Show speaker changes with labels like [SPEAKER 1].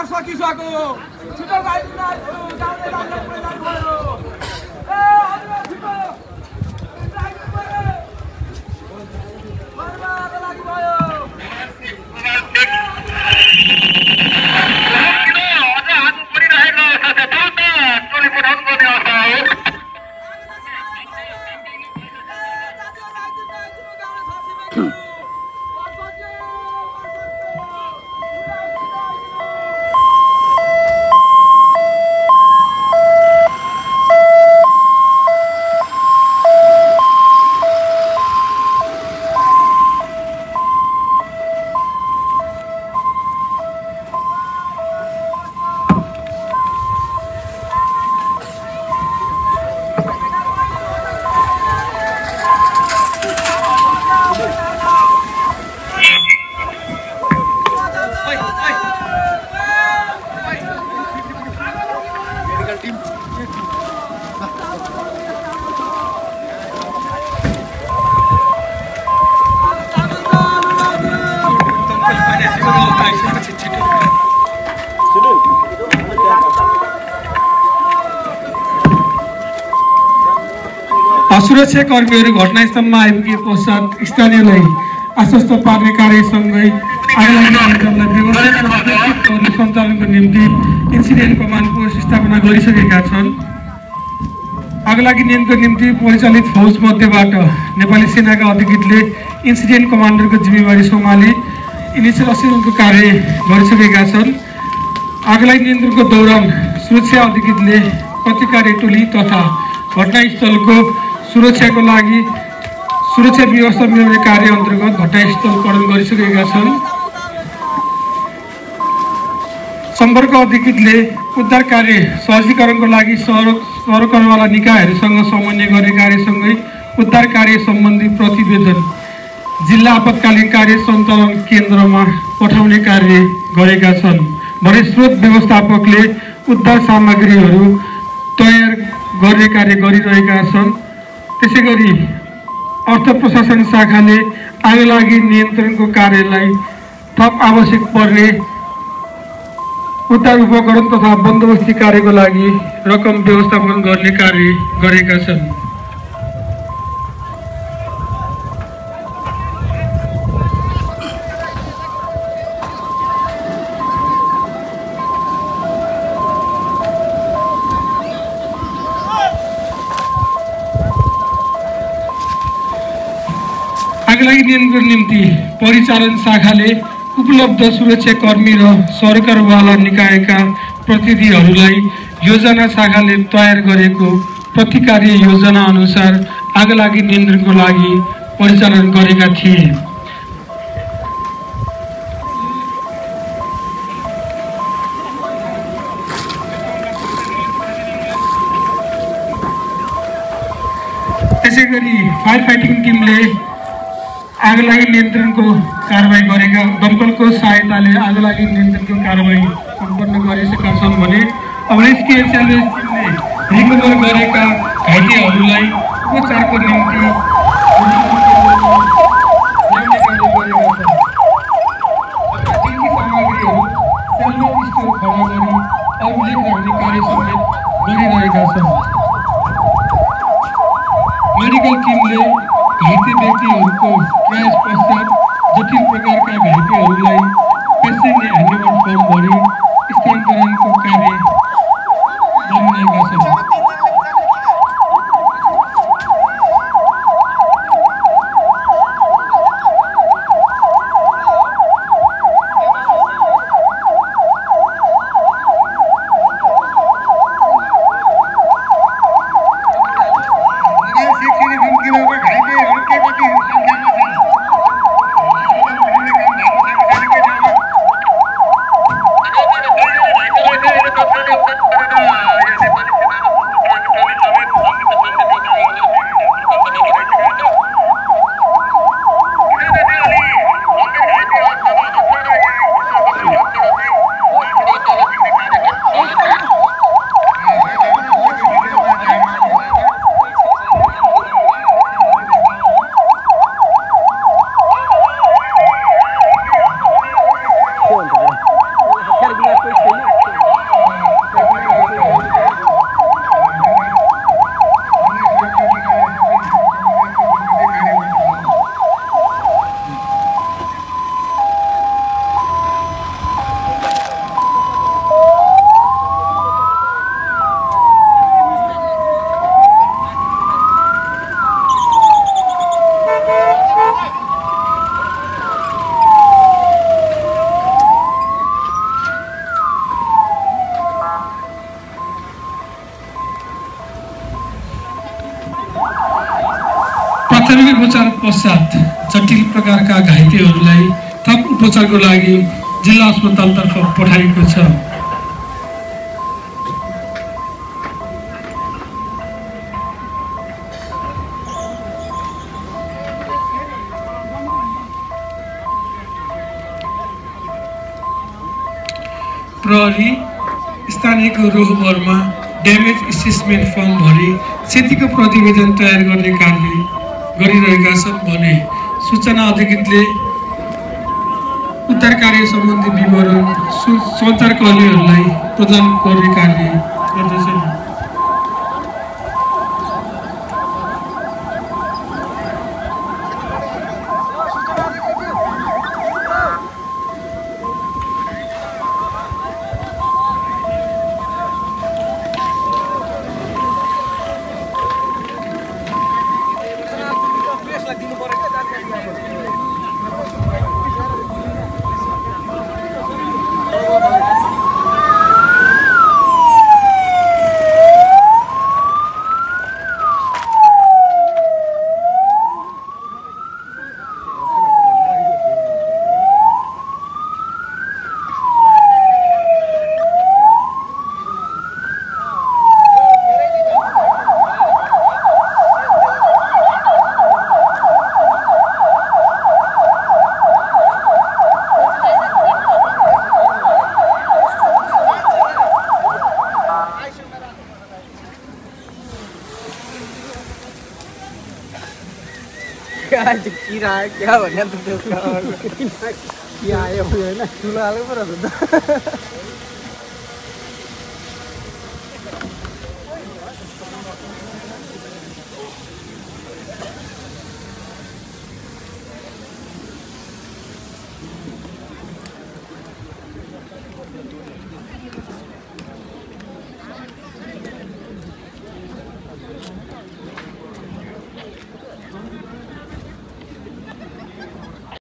[SPEAKER 1] सकिसक्यो छिटो गाइदिनु गाउँले गाउँले प्रचार भयो ए हजुर छिटो ड्राइभर भयो बर्बाद लागि भयो
[SPEAKER 2] सुरक्षाकर्मीहरू घटनास्थलमा आइपुगे पश्चात स्थानीयलाई आश्वस्त पार्ने कार्यसँगै आगलागी सञ्चालनको निम्ति इन्सिडेन्ट कमान्डको स्थापना गरिसकेका छन्। आगलागी नियन्त्रणको निम्ति परिचालित फौज मध्येबाट नेपाली सेनाका अधिकृतले इन्सिडेन्ट कमान्डरको जिम्मेवारी सम्हाली इनिसियल असिस्टेन्सको कार्य गरिसकेका छन्। आगलागी नियन्त्रणको दौरान सुरक्षा अधिकृतले प्रतिकारी टोली तथा घटनास्थलको सुरक्षाको लागि सुरक्षा व्यवस्था मिलाउने कार्य अन्तर्गत घटनास्थलकरण गरिसकेका छन्। सम्पर्क अधिकृतले उद्धार कार्य सहजीकरणको लागि सरकारवाला निकायहरूसँग समन्वय गर्ने कार्यसँगै उद्धार कार्य सम्बन्धी प्रतिवेदन जिल्ला आपतकालीन कार्य सञ्चालन केन्द्रमा पठाउने कार्य गरेका छन् भने स्रोत व्यवस्थापकले उद्धार सामग्रीहरू तयार गर्ने कार्य गरिरहेका छन्। त्यसैगरी अर्थ प्रशासन शाखाले आगलागी नियन्त्रणको कार्यलाई थप आवश्यक पर्ने उद्धार उपकरण तथा बन्दोबस्ती कार्यको लागि रकम व्यवस्थापन गर्ने कार्य गरेका छन्। आगलागी नियन्त्रण निम्ति परिचालन शाखाले उपलब्ध सुरक्षाकर्मी र सरकारवाला निकायका प्रतिनिधिहरूलाई योजना शाखाले तयार गरेको प्रतिकार्य योजना अनुसार आगलागी नियन्त्रणको लागि परिचालन गरेका थिए। त्यसैगरी फायर फाइटिङ टिमले आगलागी नियन्त्रणको कारबाही गरेका दमकलको सहायताले आगलागी नियन्त्रणको कारबाही सम्पन्न गरिसकेका छन् भने अब रेस्क्यु टिमले रिकभर गरेका घाइतेहरूलाई उपचारको निम्ति गरिरहेका छन्। मेडिकल टिमले घाइते व्यक्तिहरूको प्रयास पश्चात जटिल प्रकारका घाइतेहरूलाई पेसेन्ट ह्यान्डओभर फर्म भरी स्थानान्तरणको कार्य गरिरहेका छन्। प्राथमिक उपचार पश्चात जटिल प्रकारका घाइतेहरूलाई थप उपचारको लागि जिल्ला अस्पतालतर्फ पठाइएको छ। प्रहरी स्थानीयको रोहबरमा ड्यामेज एसेसमेन्ट फर्म भरी क्षतिको प्रतिवेदन तयार गर्ने कार्य गरिरहेका छन् भने सूचना अधिकृतले उद्धार कार्य सम्बन्धी विवरण सञ्चारकर्मीहरूलाई प्रदान गर्ने कार्य गर्दछन्।
[SPEAKER 1] क्या भन्ने क्या आयो होइन ठुलो हाल्नु पर्यो त